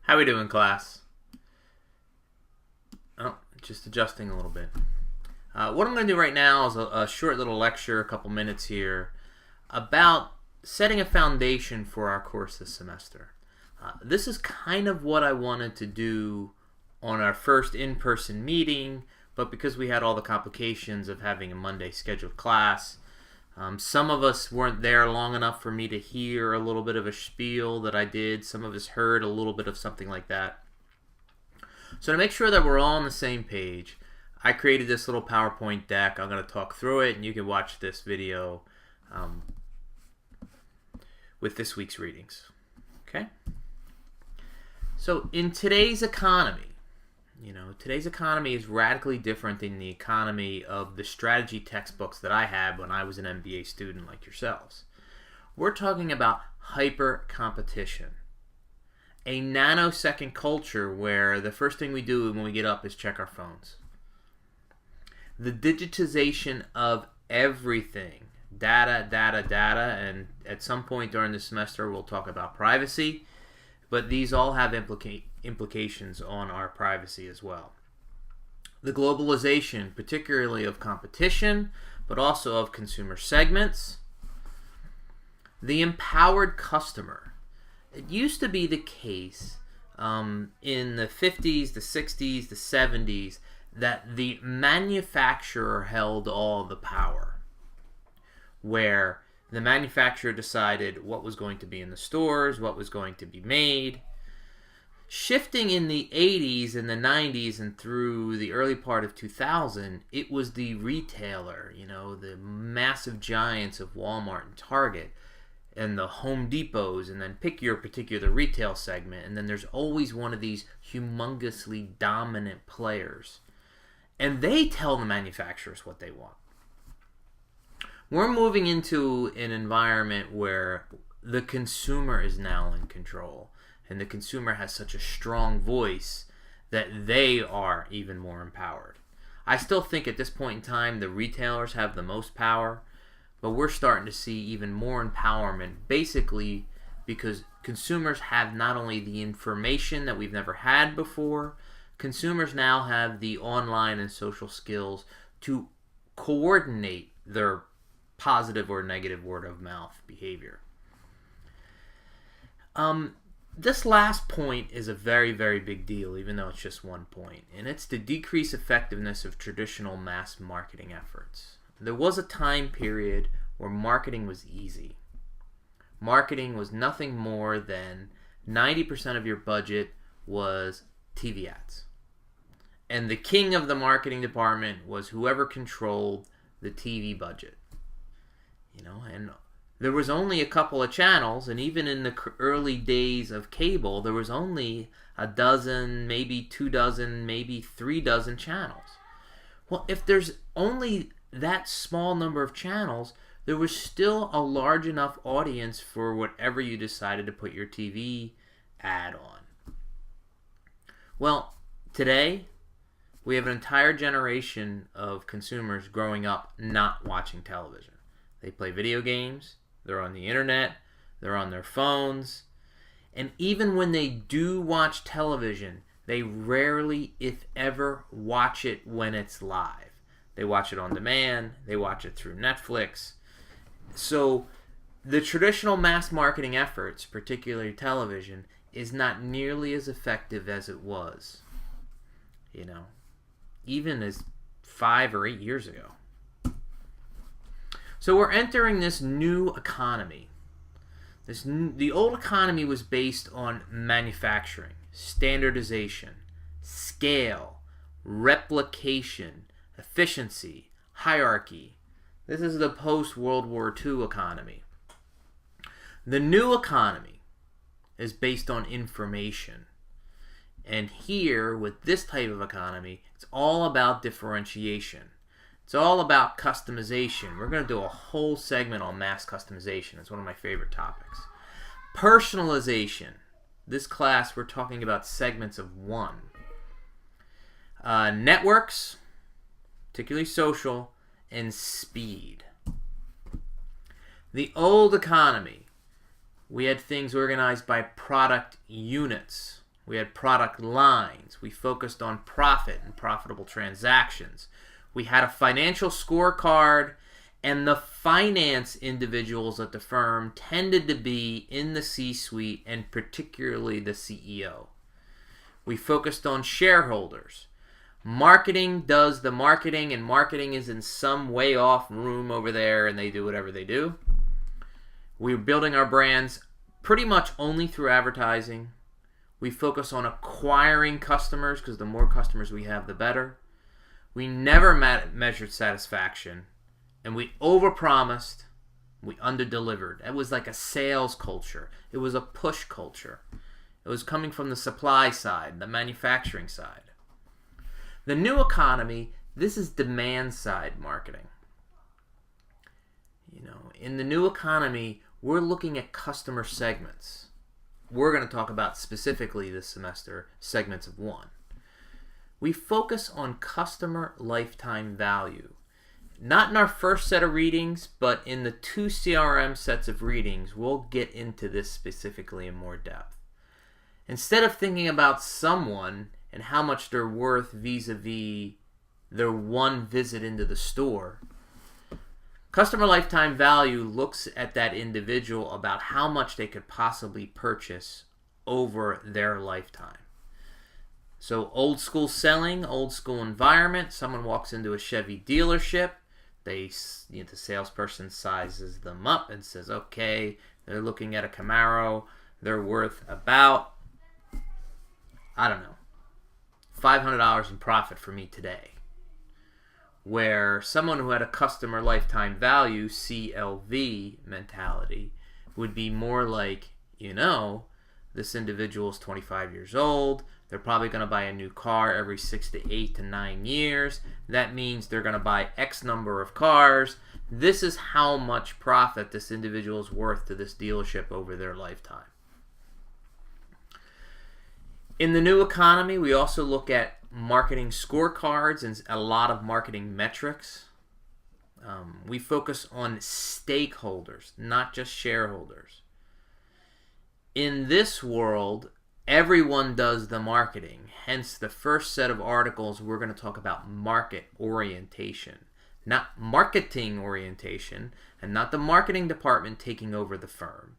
How we doing, class? Oh, just adjusting a little bit. What I'm going to do right now is a short little lecture, a couple minutes here, about setting a foundation for our course this semester. This is kind of what I wanted to do on our first in-person meeting, but because we had all the complications of having a Monday scheduled class, some of us weren't there long enough for me to hear a little bit of a spiel that I did. Some of us heard a little bit of something like that. So to make sure that we're all on the same page, I created this little PowerPoint deck. I'm going to talk through it, and you can watch this video with this week's readings. Okay? So in today's economy, today's economy is radically different than the economy of the strategy textbooks that I had when I was an MBA student like yourselves. We're talking about hyper competition. A nanosecond culture where the first thing we do when we get up is check our phones. The digitization of everything. Data, and at some point during the semester we'll talk about privacy, but these all have implications on our privacy as well. The globalization, particularly of competition, but also of consumer segments. The empowered customer. It used to be the case in the 50s, the 60s, the 70s that the manufacturer held all the power, where the manufacturer decided what was going to be in the stores, what was going to be made. Shifting in the 80s and the 90s and through the early part of 2000, it was the retailer, the massive giants of Walmart and Target and the Home Depots, and then pick your particular retail segment, and then there's always one of these humongously dominant players. And they tell the manufacturers what they want. We're moving into an environment where the consumer is now in control, and the consumer has such a strong voice that they are even more empowered. I still think at this point in time the retailers have the most power, but we're starting to see even more empowerment, basically because consumers have not only the information that we've never had before, consumers now have the online and social skills to coordinate their positive or negative word of mouth behavior. This last point is a very, very big deal, even though it's just one point, and it's the decreased effectiveness of traditional mass marketing efforts. There was a time period where marketing was easy. Marketing was nothing more than 90% of your budget was TV ads. And the king of the marketing department was whoever controlled the TV budget. And there was only a couple of channels, and even in the early days of cable, there was only a dozen, maybe 2 dozen, maybe 3 dozen channels. Well, if there's only that small number of channels, there was still a large enough audience for whatever you decided to put your TV ad on. Well, today, we have an entire generation of consumers growing up not watching television. They play video games, they're on the internet, they're on their phones, and even when they do watch television, they rarely, if ever, watch it when it's live. They watch it on demand, they watch it through Netflix. So the traditional mass marketing efforts, particularly television, is not nearly as effective as it was, even as 5 or 8 years ago. So we're entering this new economy. The old economy was based on manufacturing, standardization, scale, replication, efficiency, hierarchy. This is the post-World War II economy. The new economy is based on information. And here, with this type of economy, it's all about differentiation. It's all about customization. We're going to do a whole segment on mass customization. It's one of my favorite topics. Personalization. This class, we're talking about segments of one. Networks, particularly social, and speed. The old economy, we had things organized by product units. We had product lines. We focused on profit and profitable transactions. We had a financial scorecard, and the finance individuals at the firm tended to be in the C-suite and particularly the CEO. We focused on shareholders. Marketing does the marketing, and marketing is in some way off room over there, and they do whatever they do. We're building our brands pretty much only through advertising. We focus on acquiring customers because the more customers we have, the better. We never measured satisfaction, and we overpromised, we underdelivered. It was like a sales culture. It was a push culture. It was coming from the supply side, the manufacturing side. The new economy, this is demand side marketing. In the new economy, we're looking at customer segments. We're going to talk about specifically this semester segments of one. We focus on customer lifetime value. Not in our first set of readings, but in the 2 CRM sets of readings, we'll get into this specifically in more depth. Instead of thinking about someone and how much they're worth vis-a-vis their one visit into the store, customer lifetime value looks at that individual about how much they could possibly purchase over their lifetime. So old school selling, old school environment, someone walks into a Chevy dealership, the salesperson sizes them up and says, okay, they're looking at a Camaro, they're worth about, $500 in profit for me today. Where someone who had a customer lifetime value, CLV mentality, would be more like, this individual is 25 years old. They're probably going to buy a new car every 6 to 8 to 9 years. That means they're going to buy X number of cars. This is how much profit this individual is worth to this dealership over their lifetime. In the new economy, we also look at marketing scorecards and a lot of marketing metrics. We focus on stakeholders, not just shareholders. In this world, everyone does the marketing. Hence, the first set of articles, we're going to talk about market orientation. Not marketing orientation, and not the marketing department taking over the firm.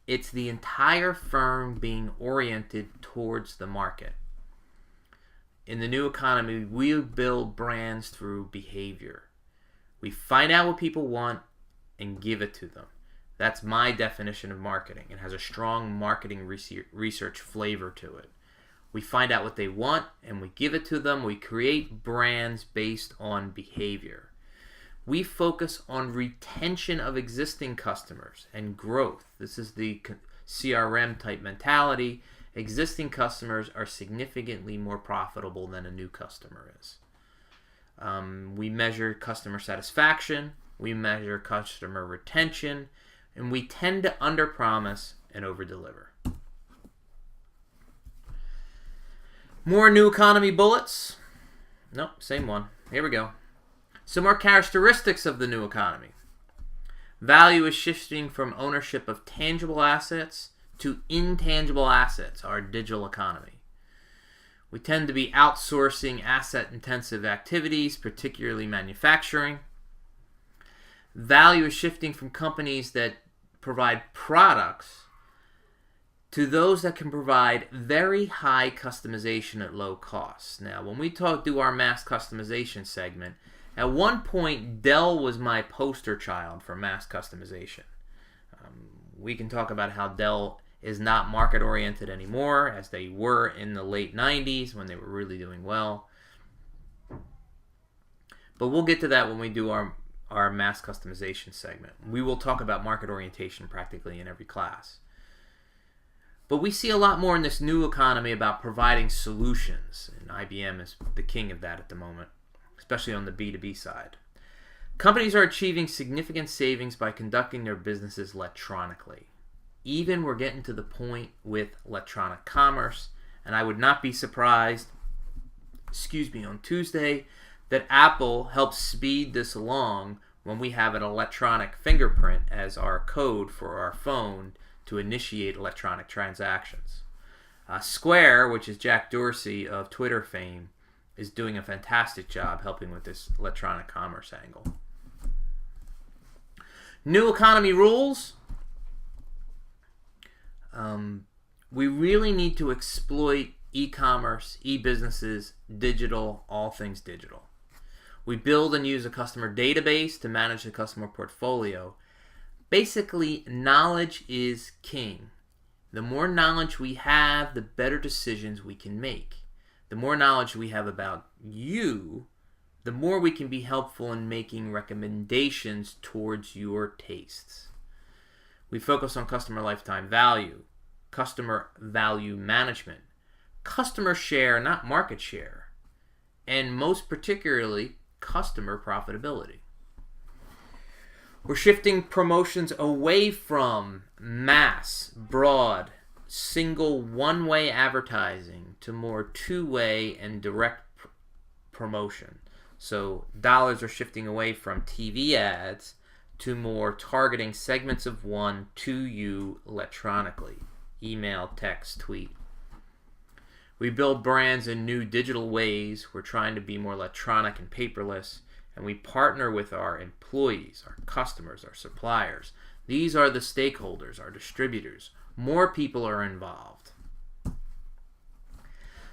It's the entire firm being oriented towards the market. In the new economy, we build brands through behavior. We find out what people want and give it to them. That's my definition of marketing. It has a strong marketing research flavor to it. We find out what they want and we give it to them. We create brands based on behavior. We focus on retention of existing customers and growth. This is the CRM type mentality. Existing customers are significantly more profitable than a new customer is. We measure customer satisfaction. We measure customer retention. And we tend to underpromise and overdeliver. More new economy bullets. Nope, same one. Here we go. Some more characteristics of the new economy. Value is shifting from ownership of tangible assets to intangible assets, our digital economy. We tend to be outsourcing asset-intensive activities, particularly manufacturing. Value is shifting from companies that provide products to those that can provide very high customization at low costs. Now, when we do our mass customization segment, at one point, Dell was my poster child for mass customization. We can talk about how Dell is not market-oriented anymore, as they were in the late 90s when they were really doing well. But we'll get to that when we do our mass customization segment. We will talk about market orientation practically in every class. But we see a lot more in this new economy about providing solutions, and IBM is the king of that at the moment, especially on the B2B side. Companies are achieving significant savings by conducting their businesses electronically. Even we're getting to the point with electronic commerce, and I would not be surprised, on Tuesday, that Apple helps speed this along when we have an electronic fingerprint as our code for our phone to initiate electronic transactions. Square, which is Jack Dorsey of Twitter fame, is doing a fantastic job helping with this electronic commerce angle. New economy rules. We really need to exploit e-commerce, e-businesses, digital, all things digital. We build and use a customer database to manage the customer portfolio. Basically, knowledge is king. The more knowledge we have, the better decisions we can make. The more knowledge we have about you, the more we can be helpful in making recommendations towards your tastes. We focus on customer lifetime value, customer value management, customer share, not market share, and most particularly, customer profitability. We're shifting promotions away from mass, broad, single, one-way advertising to more two-way and direct promotion. So dollars are shifting away from TV ads to more targeting segments of one to you electronically. Email, text, tweet. We build brands in new digital ways. We're trying to be more electronic and paperless. And we partner with our employees, our customers, our suppliers. These are the stakeholders, our distributors. More people are involved.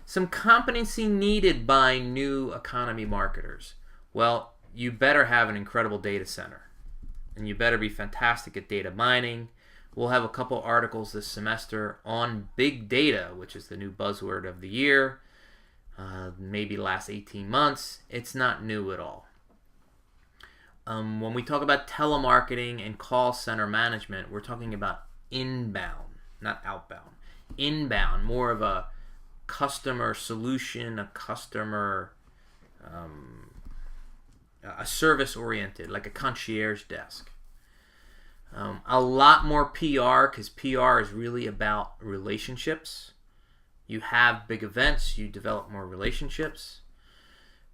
Some competency needed by new economy marketers. Well, you better have an incredible data center. And you better be fantastic at data mining. We'll have a couple articles this semester on big data, which is the new buzzword of the year. Maybe last 18 months. It's not new at all. When we talk about telemarketing and call center management, we're talking about inbound, not outbound. Inbound, more of a customer solution, a customer, a service-oriented, like a concierge desk. A lot more PR, because PR is really about relationships. You have big events, you develop more relationships.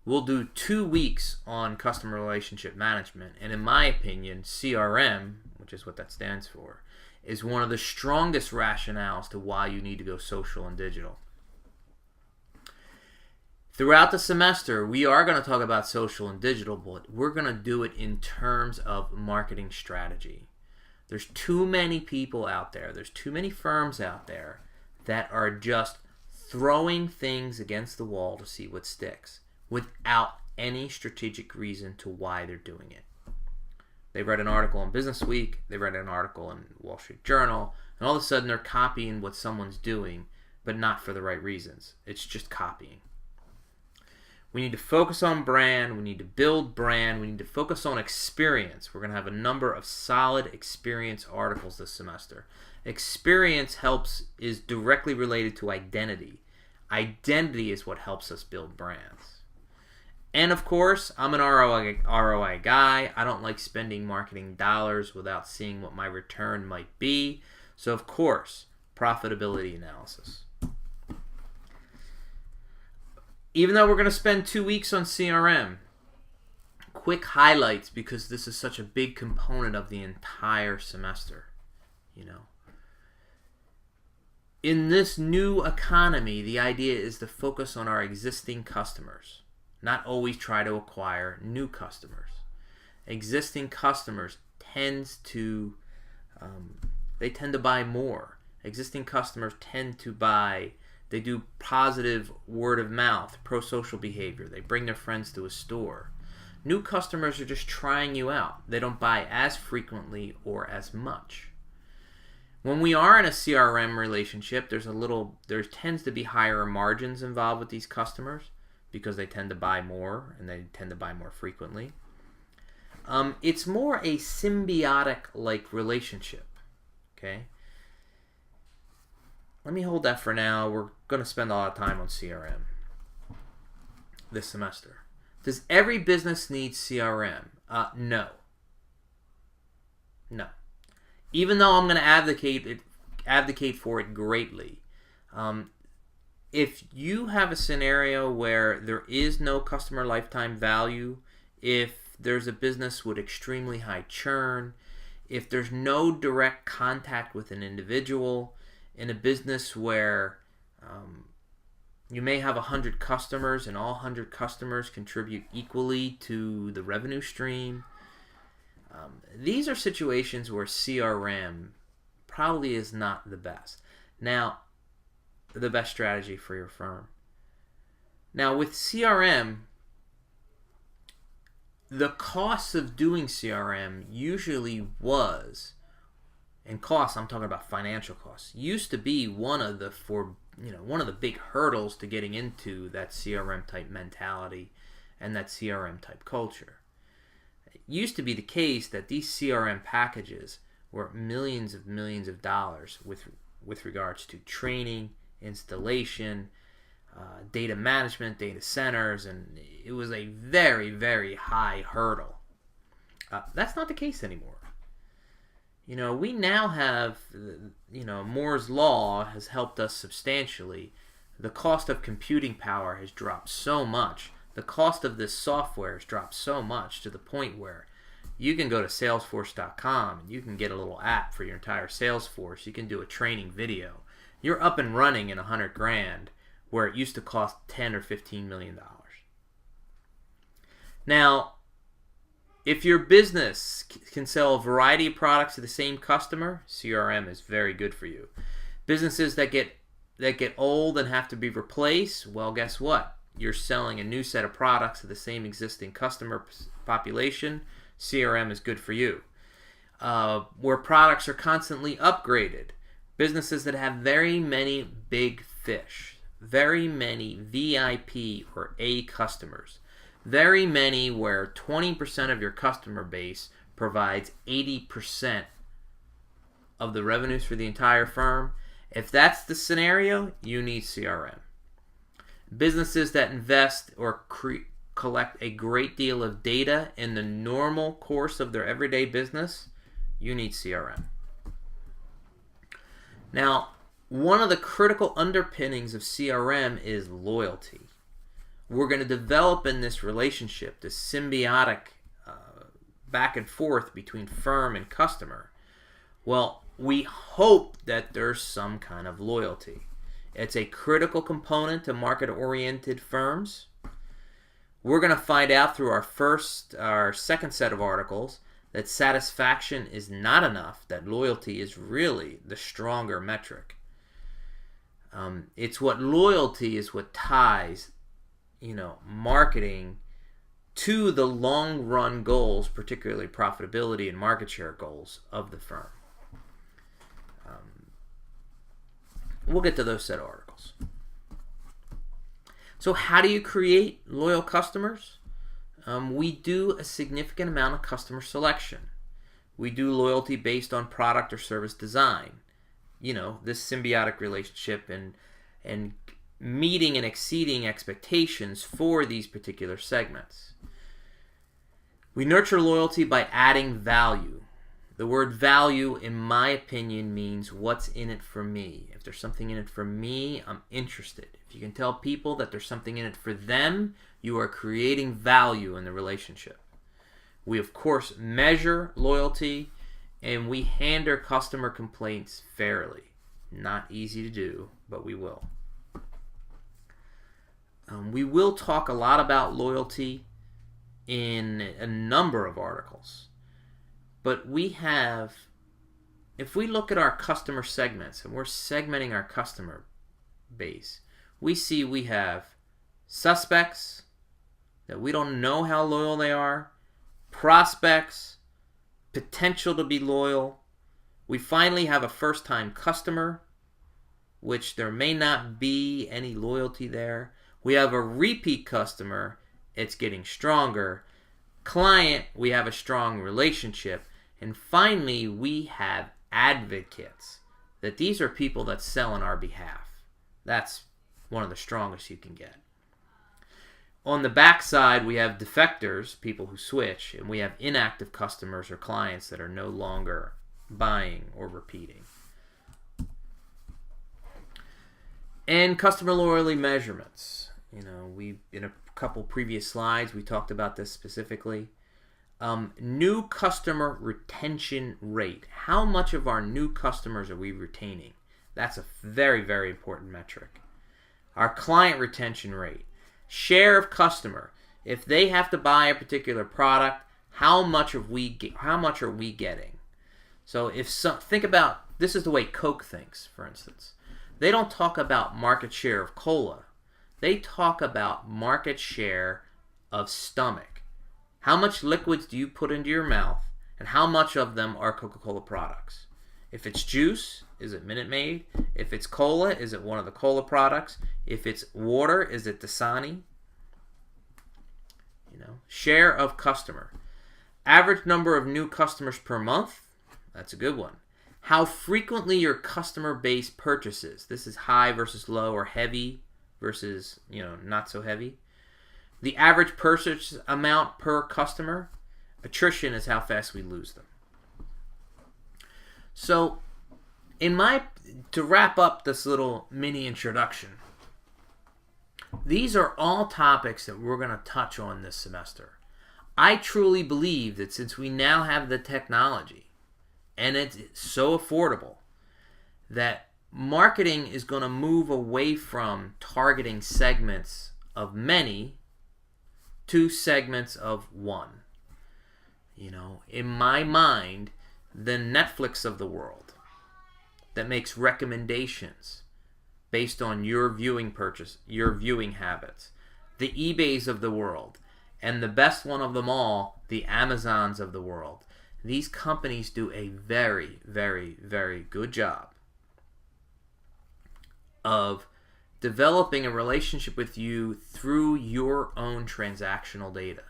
We'll do 2 weeks on customer relationship management, and in my opinion, CRM, which is what that stands for, is one of the strongest rationales to why you need to go social and digital. Throughout the semester, we are going to talk about social and digital, but we're going to do it in terms of marketing strategy. There's too many people out there, there's too many firms out there that are just throwing things against the wall to see what sticks, without any strategic reason to why they're doing it. They read an article in Business Week, they read an article in Wall Street Journal, and all of a sudden they're copying what someone's doing, but not for the right reasons. It's just copying. We need to focus on brand, we need to build brand, we need to focus on experience. We're going to have a number of solid experience articles this semester. Experience is directly related to identity. Identity is what helps us build brands. And of course, I'm an ROI guy. I don't like spending marketing dollars without seeing what my return might be. So of course, profitability analysis. Even though we're going to spend 2 weeks on CRM, quick highlights, because this is such a big component of the entire semester. In this new economy, the idea is to focus on our existing customers. Not always try to acquire new customers. Existing customers tend to buy more. Existing customers tend to buy, they do positive word of mouth, pro-social behavior. They bring their friends to a store. New customers are just trying you out. They don't buy as frequently or as much. When we are in a CRM relationship, there tends to be higher margins involved with these customers, because they tend to buy more and they tend to buy more frequently. It's more a symbiotic-like relationship. Okay? Let me hold that for now. We're going to spend a lot of time on CRM this semester. Does every business need CRM? No. No. Even though I'm going to advocate for it greatly. If you have a scenario where there is no customer lifetime value, if there's a business with extremely high churn, if there's no direct contact with an individual, in a business where You may have 100 customers, and all 100 customers contribute equally to the revenue stream. These are situations where CRM probably is not the best. Now, the best strategy for your firm. Now, with CRM, the cost of doing CRM usually was, and costs, I'm talking about financial costs, used to be one of the big hurdles to getting into that CRM type mentality and that CRM type culture. It used to be the case that these CRM packages were millions of dollars with regards to training, installation, data management, data centers, and it was a very, very high hurdle. That's not the case anymore. We now have, Moore's Law has helped us substantially. The cost of computing power has dropped so much. The cost of this software has dropped so much to the point where you can go to Salesforce.com and you can get a little app for your entire Salesforce. You can do a training video. You're up and running in $100,000 where it used to cost $10 or $15 million. Now, if your business can sell a variety of products to the same customer, CRM is very good for you. Businesses that get old and have to be replaced, well, guess what? You're selling a new set of products to the same existing customer population. CRM is good for you. Where products are constantly upgraded, businesses that have very many big fish, very many VIP or A customers, very many where 20% of your customer base provides 80% of the revenues for the entire firm. If that's the scenario, you need CRM. Businesses that invest or collect a great deal of data in the normal course of their everyday business, you need CRM. Now, one of the critical underpinnings of CRM is loyalty. We're going to develop in this relationship, this symbiotic back and forth between firm and customer. Well, we hope that there's some kind of loyalty. It's a critical component to market-oriented firms. We're going to find out through our second set of articles that satisfaction is not enough, that loyalty is really the stronger metric. Loyalty is what ties, marketing to the long run goals, particularly profitability and market share goals of the firm. We'll get to those set of articles. So how do you create loyal customers? We do a significant amount of customer selection. We do loyalty based on product or service design. This symbiotic relationship and meeting and exceeding expectations for these particular segments. We nurture loyalty by adding value. The word value, in my opinion, means what's in it for me. If there's something in it for me, I'm interested. If you can tell people that there's something in it for them, you are creating value in the relationship. We, of course, measure loyalty, and we handle customer complaints fairly. Not easy to do, but we will. We will talk a lot about loyalty in a number of articles. But if we look at our customer segments, and we're segmenting our customer base, we see we have suspects that we don't know how loyal they are, prospects, potential to be loyal. We finally have a first-time customer, which there may not be any loyalty there. We have a repeat customer, it's getting stronger. Client, we have a strong relationship. And finally, we have advocates, that these are people that sell on our behalf. That's one of the strongest you can get. On the back side, we have defectors, people who switch, and we have inactive customers or clients that are no longer buying or repeating. And customer loyalty measurements. In a couple previous slides, we talked about this specifically. New customer retention rate. How much of our new customers are we retaining? That's a very, very important metric. our client retention rate, share of customer. If they have to buy a particular product, how much are we getting? So think about, this is the way Coke thinks, for instance. They don't talk about market share of cola. They talk about market share of stomach. How much liquids do you put into your mouth, and how much of them are Coca-Cola products? If it's juice, is it Minute Maid? If it's cola, is it one of the cola products? If it's water, is it Dasani? Share of customer. Average number of new customers per month. That's a good one. How frequently your customer base purchases. This is high versus low, or heavy versus, not so heavy. The average purchase amount per customer. Attrition is how fast we lose them. So, to wrap up this little mini introduction, these are all topics that we're going to touch on this semester. I truly believe that since we now have the technology, and it's so affordable, that marketing is going to move away from targeting segments of many to segments of one. In my mind, the Netflix of the world that makes recommendations based on your viewing habits, the eBays of the world, and the best one of them all, the Amazons of the world. These companies do a very, very, very good job of developing a relationship with you through your own transactional data.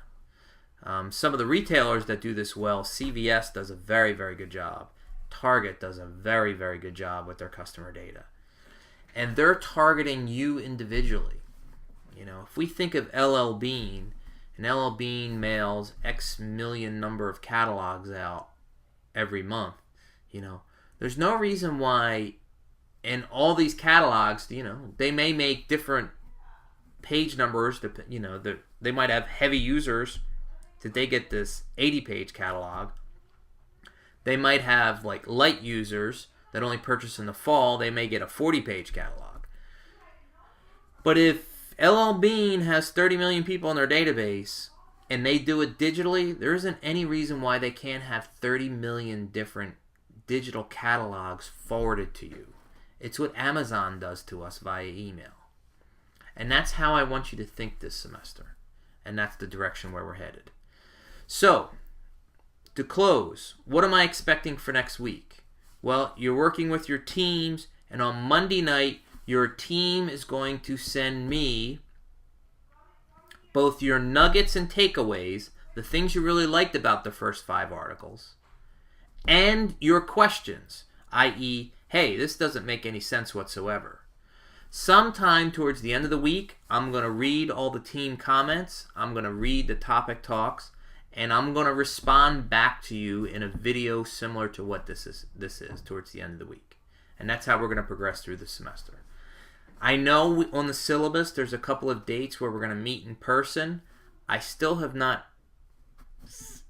Some of the retailers that do this well, CVS does a very, very good job. Target does a very, very good job with their customer data. And they're targeting you individually. If we think of LL Bean, and LL Bean mails X million number of catalogs out every month, there's no reason why in all these catalogs, they may make different page numbers, they might have heavy users that they get this 80-page catalog. They might have light users that only purchase in the fall, they may get a 40-page catalog. But if LL Bean has 30 million people in their database and they do it digitally, there isn't any reason why they can't have 30 million different digital catalogs forwarded to you. It's what Amazon does to us via email. And that's how I want you to think this semester. And that's the direction where we're headed. So, to close, what am I expecting for next week? Well, you're working with your teams, and on Monday night, your team is going to send me both your nuggets and takeaways, the things you really liked about the first 5 articles, and your questions, i.e., hey, this doesn't make any sense whatsoever. Sometime towards the end of the week, I'm going to read all the team comments, I'm going to read the topic talks, and I'm going to respond back to you in a video similar to what this is towards the end of the week. And that's how we're going to progress through the semester. I know on the syllabus there's a couple of dates where we're going to meet in person. I still have not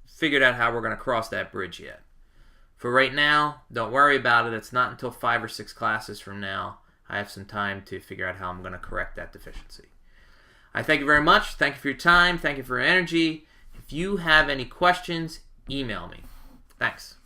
figured out how we're going to cross that bridge yet. For right now, don't worry about it. It's not until 5 or 6 classes from now I have some time to figure out how I'm going to correct that deficiency. I thank you very much. Thank you for your time. Thank you for your energy. If you have any questions, email me. Thanks.